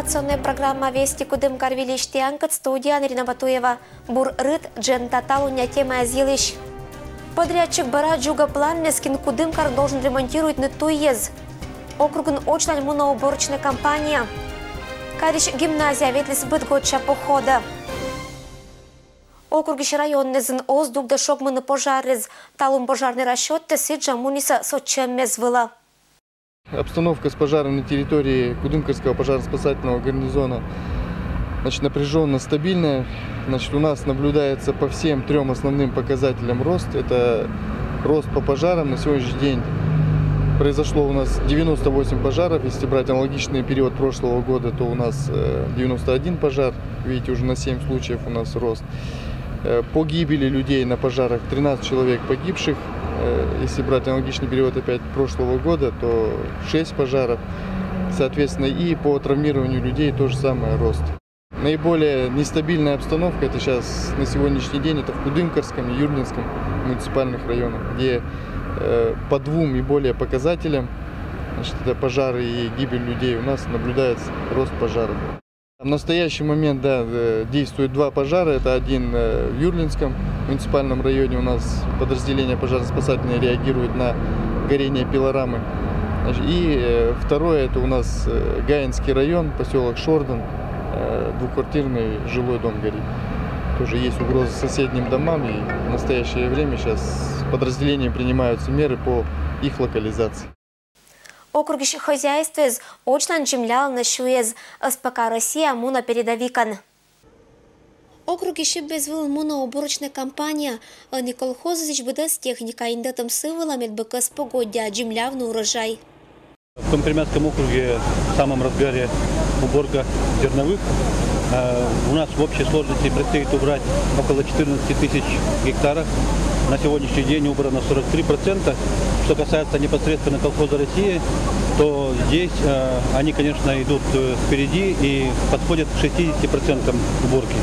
Информационная программа «Вести Кудым Карвилищ Тианкат», студия Ирина Батуева. Бур рыд джен таталуня тема азилищ. Подрядчик бара джуга план Нескин Кудымкар должен ремонтировать Нытуез. Округн Очлань муноуборочная компания. Карищ гимназия ветлис бытготча похода. Округищ районный зын оздук да шокмыны пожарез. Талум пожарный расчет тесиджа муниса сочем мезвыла. Обстановка с пожаром на территории Кудымкарского пожаро-спасательного гарнизона напряженно стабильная. У нас наблюдается по всем трем основным показателям рост. Это рост по пожарам. На сегодняшний день произошло у нас 98 пожаров. Если брать аналогичный период прошлого года, то у нас 91 пожар. Видите, уже на 7 случаев у нас рост. По гибели людей на пожарах 13 человек погибших. Если брать аналогичный период опять прошлого года, то 6 пожаров. Соответственно, и по травмированию людей тоже самое рост. Наиболее нестабильная обстановка это сейчас на сегодняшний день это в Кудымкарском и Юрлинском муниципальных районах, где по двум и более показателям, это пожары и гибель людей, у нас наблюдается рост пожаров. В настоящий момент действуют два пожара. Это один в Юрлинском муниципальном районе. У нас подразделение пожаро-спасательное реагирует на горение пилорамы. И второе это у нас Гаинский район, поселок Шордан. Двухквартирный жилой дом горит. Тоже есть угроза соседним домам. И в настоящее время сейчас подразделением принимаются меры по их локализации. Округищ хозяйства из Очлань джемлял на шуез СПК Россия муна передовикан. Округищ безвыл муноуборочная компания, а не колхозыч быда с техника индатом сывала медбекас погодя джемлявный урожай. В Компримятском округе в самом разгаре уборка зерновых. У нас в общей сложности предстоит убрать около 14 тысяч гектаров. На сегодняшний день убрано 43%. Что касается непосредственно колхоза России, то здесь они, конечно, идут впереди и подходят к 60% уборки.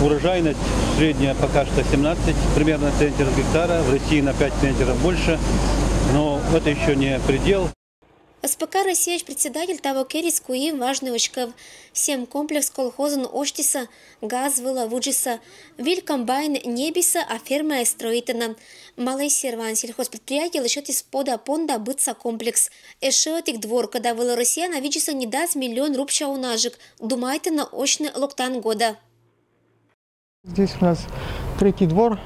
Урожайность средняя пока что 17 примерно центнеров гектара, в России на 5 центнеров больше, но это еще не предел. СПК «Россия» председатель того керис куим важный очков. 7 комплекс колхозен оштиса, газ выла вуджиса, виль комбайн небиса, а ферма строительна. Малый серван сельхозпредприятие лишет из-пода понда бытса комплекс. Эшетик двор, когда выла Россия на виджиса не даст миллион рубча унажик. Думайте на очный локтан года. Здесь у нас третий двор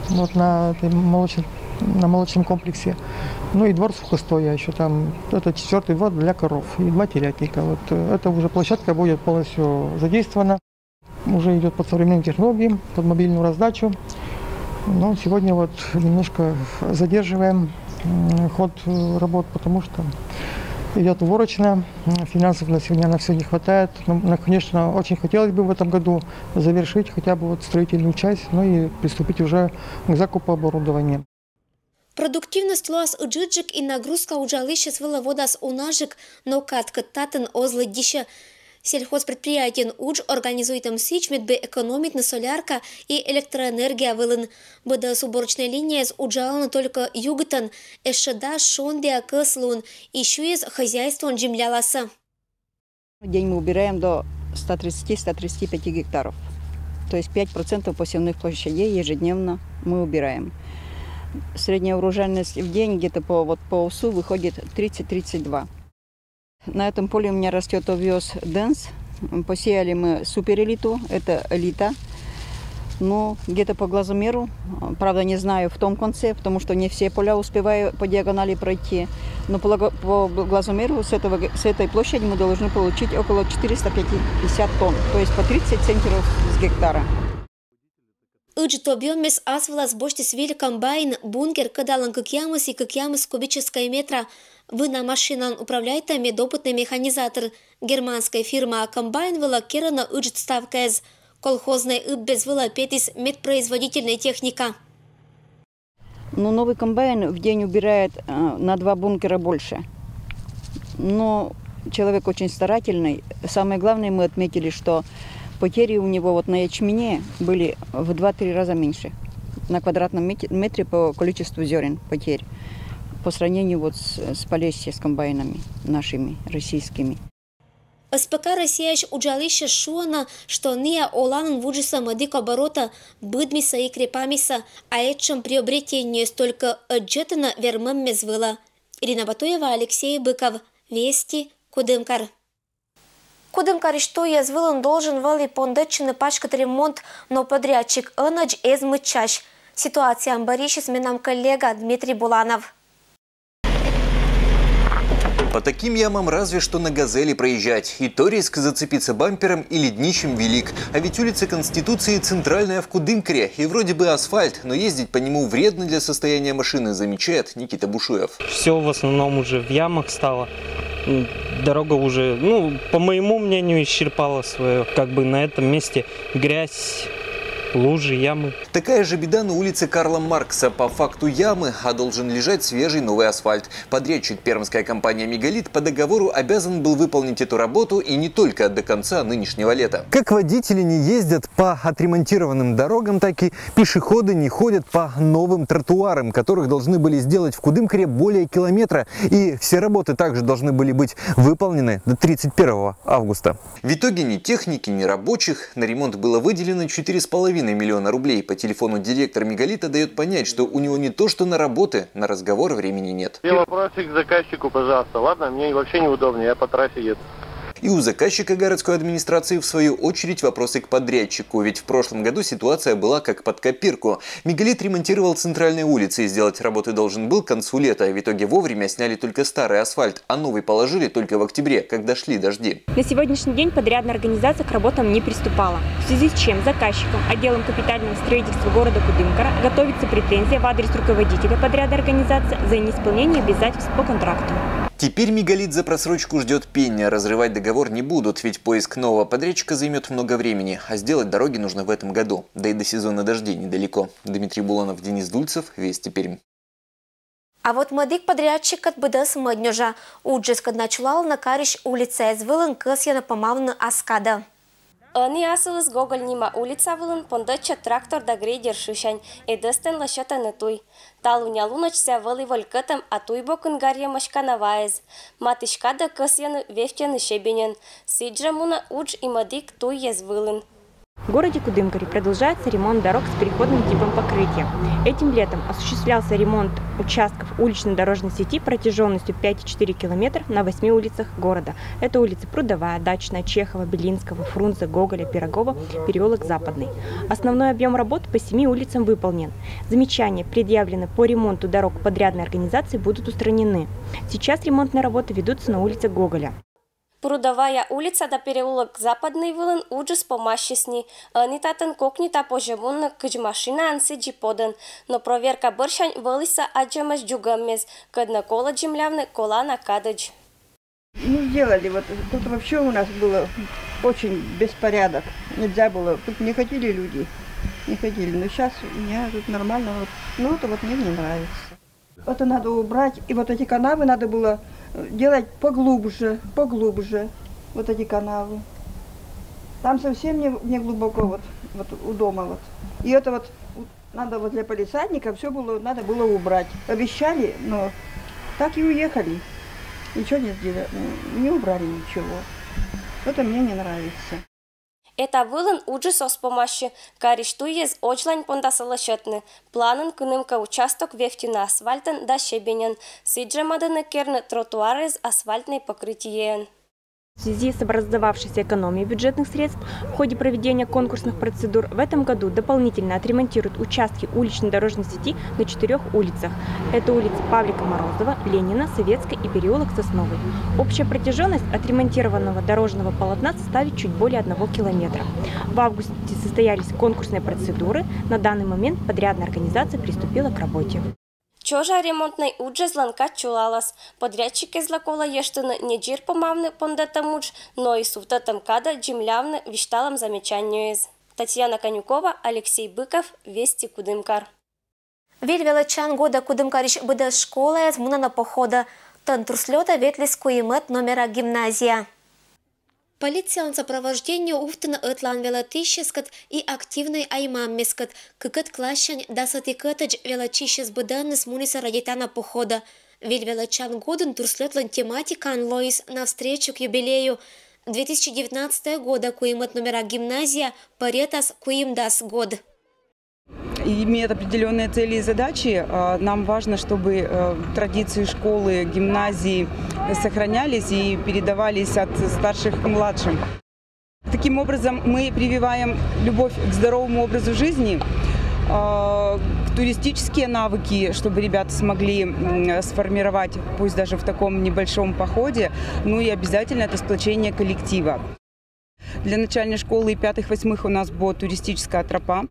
вот на молочном комплексе. Ну и двор сухостоя еще там. Это 4-й двор для коров и 2 телятника. Вот эта уже площадка будет полностью задействована. Уже идет под современные технологии, под мобильную раздачу. Но сегодня вот немножко задерживаем ход работ, потому что идет уборочная. Финансов на сегодня на все не хватает. Но, конечно, очень хотелось бы в этом году завершить хотя бы вот строительную часть, ну и приступить уже к закупу оборудования. Продуктивность луас уджиджик и нагрузка уджалища свыла водас унажик, но катка татен озлы дища. Сельхозпредприятиен удж организует сич медбе экономить на солярка и электроэнергия вылын. Быда с уборочной линией с уджалана только югтан, эшеда шондия кыслун, еще из хозяйства джемляласа. В день мы убираем до 130-135 гектаров. То есть 5% посевных площадей ежедневно мы убираем. Средняя урожайность в день где-то по УСУ выходит 30-32. На этом поле у меня растет овес Денс. Посеяли мы суперэлиту, это элита. Но где-то по глазомеру, правда не знаю в том конце, потому что не все поля успеваю по диагонали пройти. Но по глазомеру с этой площади мы должны получить около 450 тонн, то есть по 30 центнеров с гектара. Уджитобьем мес асвалас боштис вили комбайн, бункер, кадалан кыкьямыс и кыкьямыс кубическая метра. Вы на машинан управляете медопытный механизатор. Германская фирма комбайн вела керана уджит ставкез. Колхозный без вела петис медпроизводительная техника. Ну, новый комбайн в день убирает на 2 бункера больше. Но человек очень старательный. Самое главное, мы отметили, что потери у него вот на ячмене были в 2-3 раза меньше на квадратном метре по количеству зерен потерь по сравнению вот с Полесье, с комбайнами нашими, российскими. СПК «Россияш» уджалище шуана, что ния оланын вуджиса мадик оборота быдмиса и крепамиса, а этчем приобретение столько отжетана вермем мезвыла. Ирина Батуева, Алексей Быков. Вести, Кудымкар. Кудымкар, что язвылын должен вали пондеччины пачкать ремонт, но подрядчик Анадж эзмычащ. Ситуация амбарищи с нам коллега Дмитрий Буланов. По таким ямам разве что на «Газели» проезжать. И то риск зацепиться бампером или днищем велик. А ведь улица Конституции центральная в Кудымкаре. И вроде бы асфальт, но ездить по нему вредно для состояния машины, замечает Никита Бушуев. Все в основном уже в ямах стало. Дорога уже, по моему мнению, исчерпала свое. Как бы на этом месте грязь, лужи, ямы. Такая же беда на улице Карла Маркса. По факту ямы, а должен лежать свежий новый асфальт. Подрядчик, пермская компания «Мегалит», по договору обязан был выполнить эту работу и не только до конца нынешнего лета. Как водители не ездят по отремонтированным дорогам, так и пешеходы не ходят по новым тротуарам, которых должны были сделать в Кудымкаре более километра. И все работы также должны были быть выполнены до 31 августа. В итоге ни техники, ни рабочих. На ремонт было выделено 4,5 миллиона рублей. По телефону директор «Мегалита» дает понять, что у него не то что на работы, на разговор времени нет. И вопросик к заказчику, пожалуйста. Ладно, мне вообще неудобно, я по трассе еду. И у заказчика городской администрации, в свою очередь, вопросы к подрядчику. Ведь в прошлом году ситуация была как под копирку. «Мегалит» ремонтировал центральные улицы и сделать работы должен был к концу лета. В итоге вовремя сняли только старый асфальт, а новый положили только в октябре, когда шли дожди. На сегодняшний день подрядная организация к работам не приступала. В связи с чем заказчиком, отделом капитального строительства города Кудымкара, готовится претензия в адрес руководителя подрядной организации за неисполнение обязательств по контракту. Теперь «Мегалит» за просрочку ждет пения. Разрывать договор не будут, ведь поиск нового подрядчика займет много времени. А сделать дороги нужно в этом году. Да и до сезона дождей недалеко. Дмитрий Буланов, Денис Дульцев, Вести Пермь. А вот мадик подрядчик от быдас маднюжа. Уджескад начулал на кариш улице звылын кысьяна помавны аскада. Они асылыз Гоголь-Нима улица вылын пондача трактор да грейдер шишань, эдестен лашата на туй. Талуня луночся вылы волькатам, а туй бокын гарья машканаваез. Матышка да кысьяны вефтяны шебенен. Сиджа муна удж и мадик туй ез вылын. В городе Кудымкаре продолжается ремонт дорог с переходным типом покрытия. Этим летом осуществлялся ремонт участков улично-дорожной сети протяженностью 5,4 км на 8 улицах города. Это улицы Прудовая, Дачная, Чехова, Белинского, Фрунзе, Гоголя, Пирогова, переулок Западный. Основной объем работ по 7 улицам выполнен. Замечания, предъявленные по ремонту дорог подрядной организации, будут устранены. Сейчас ремонтные работы ведутся на улице Гоголя. Прудовая улица да переулок Западный вылын уджис помащесни. Анитатен кокнита пожемун кыж машина ансиджи подан. Но проверка бършань вылиса аджамаш джугаммез. Кадна кола джимлявны кола накадыч. Сделали. Вот тут вообще у нас было очень беспорядок. Нельзя было. Тут не хотели люди. Не хотели. Но сейчас у меня тут нормально. Ну это вот мне не нравится. Это надо убрать. И вот эти канавы надо было делать поглубже. Вот эти канавы. Там совсем не глубоко, вот у дома вот. И это вот надо вот для полисадника все было, надо было убрать. Обещали, но так и уехали. Ничего не сделали, не убрали ничего. Это мне не нравится. Это вылын уджисос помощи, кариштуез очлань пондасалашетны. Планын кынымка участок вефтина асфальтен да щебенен. Сиджамаданы керны тротуарез асфальтной покрытиен. В связи с образовавшейся экономией бюджетных средств в ходе проведения конкурсных процедур в этом году дополнительно отремонтируют участки улично-дорожной сети на 4 улицах. Это улицы Павлика Морозова, Ленина, Советской и переулок Сосновый. Общая протяженность отремонтированного дорожного полотна составит чуть более 1 километра. В августе состоялись конкурсные процедуры. На данный момент подрядная организация приступила к работе. Чожа ремонтной удже зланка чулалас. Подрядчики злакола ештыны не джир помавны пондатамудж, но и суфтатам када джимлявны вишталам замечаннюез. Татьяна Конюкова, Алексей Быков, Вести Кудымкар. Вельвелачан года Кудымкарич быда школа муна на похода. Тан турслета ветлиску имет номера гимназия. Полиция он сопровождение уфтана ытлан велатищескат и активной аймаммескат, кыкат клащань да сатикатач велачищес быданнес муниса радитана похода. Вельвелачан годен турслетлан тематика анлоис навстречу к юбилею. 2019 года куимат номера гимназия паретас куимдас год. Имеет определенные цели и задачи. Нам важно, чтобы традиции школы, гимназии сохранялись и передавались от старших к младшим. Таким образом, мы прививаем любовь к здоровому образу жизни, туристические навыки, чтобы ребята смогли сформировать, пусть даже в таком небольшом походе, ну и обязательно это сплочение коллектива. Для начальной школы и 5-8 у нас будет туристическая тропа,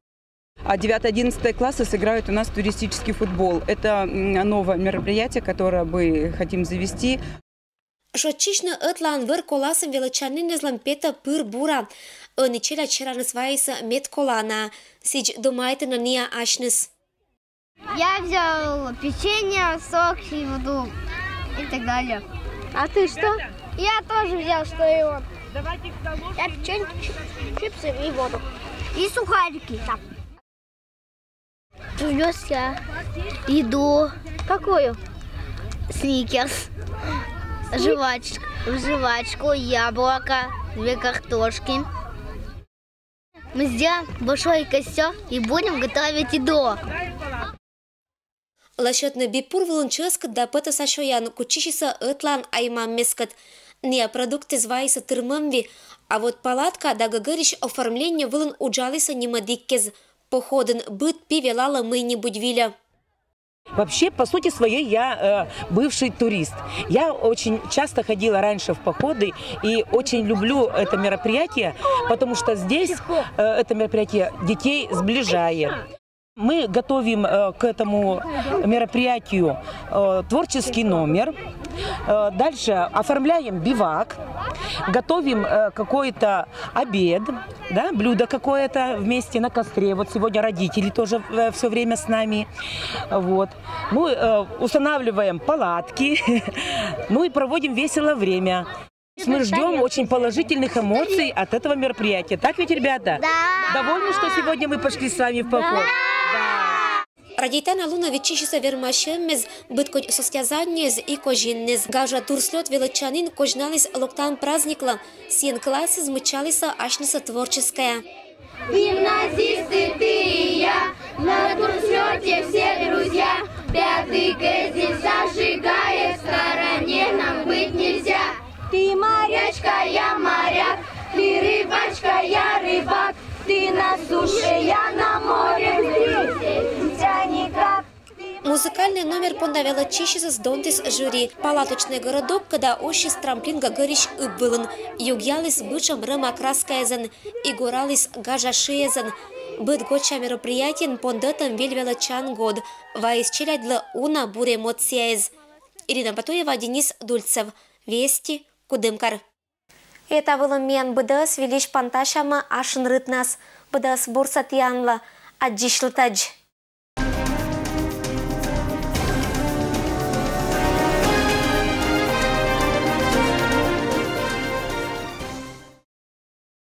а 9-11 классы сыграют у нас туристический футбол. Это новое мероприятие, которое мы хотим завести. Шотчишна ытлан выр коласым величанин излампета пыр бура. Ничего вчера называется медколана. Сич думаете на нее ашнес. Я взял печенье, сок и воду и так далее. А ты что? Я тоже взял, что и он. Я печенье, чипсы и воду. И сухарики там. Привез я еду. Какую? Сникерс. Жвачку, яблоко, 2 картошки. Мы сделаем большой костер и будем готовить еду. Лашетны бипур волонческат да пыта сашоян кучишиса ытлан аймам мескат. Не продукты звайся тырмымви, а вот палатка да гагариш оформление вылын уджалиса немадиккез. Походен быт пивелала мы не будвиля. Вообще, по сути своей, я бывший турист. Я очень часто ходила раньше в походы и очень люблю это мероприятие, потому что здесь это мероприятие детей сближает. Мы готовим к этому мероприятию творческий номер, дальше оформляем бивак, готовим какой-то обед, да, блюдо какое-то вместе на костре. Вот сегодня родители тоже все время с нами. Вот. Мы устанавливаем палатки, ну и проводим весело время. Мы ждем очень положительных эмоций от этого мероприятия. Так ведь, ребята? Да. Довольны, что сегодня мы пошли с вами в поход? Радитана луна вечишиса вермашемез быт кoj состязаниез и кожиннез. Гажа турслет величанин кожналис локтан праздникла. Сien классы змычалиса ашниса творческая. Гимназисты, ты и я, на турслете все друзья. 5-й здесь зажигает, в стороне нам быть нельзя. Ты морячка, я моряк, ты рыбачка, я рыбак. Ты на суше, я на море, тебя никак. Музыкальный номер пондавела чищиса с донтис жюри. Палаточный городок, когда ощи с трамплинга горищ ыбылын. Югялис бычам рыма краскаезен, и горалис гажашиезен. Быт гоча мероприятиен пондатам вельвелачан год. Ваис челядла уна буре эмоциез. Ирина Батуева, Денис Дульцев. Вести, Кудымкар. Это было мен быдас велиш панташама ашын рытнас. Быдас бурсатиянла. Аджишлтадж.